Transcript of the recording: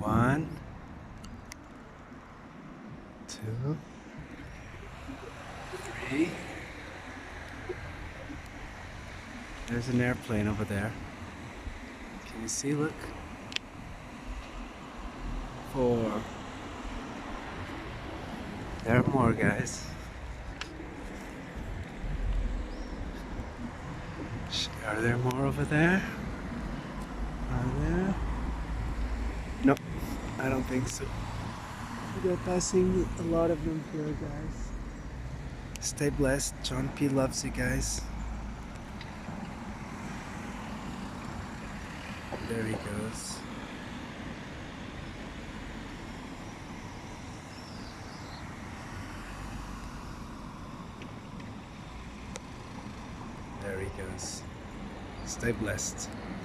One, two, three. There's an airplane over there. Can you see? Look. Four. There are more, guys. Are there more over there? Are there? Nope, I don't think so. We're passing a lot of them here, guys. Stay blessed. John P loves you guys. There he goes. There he goes. Stay blessed.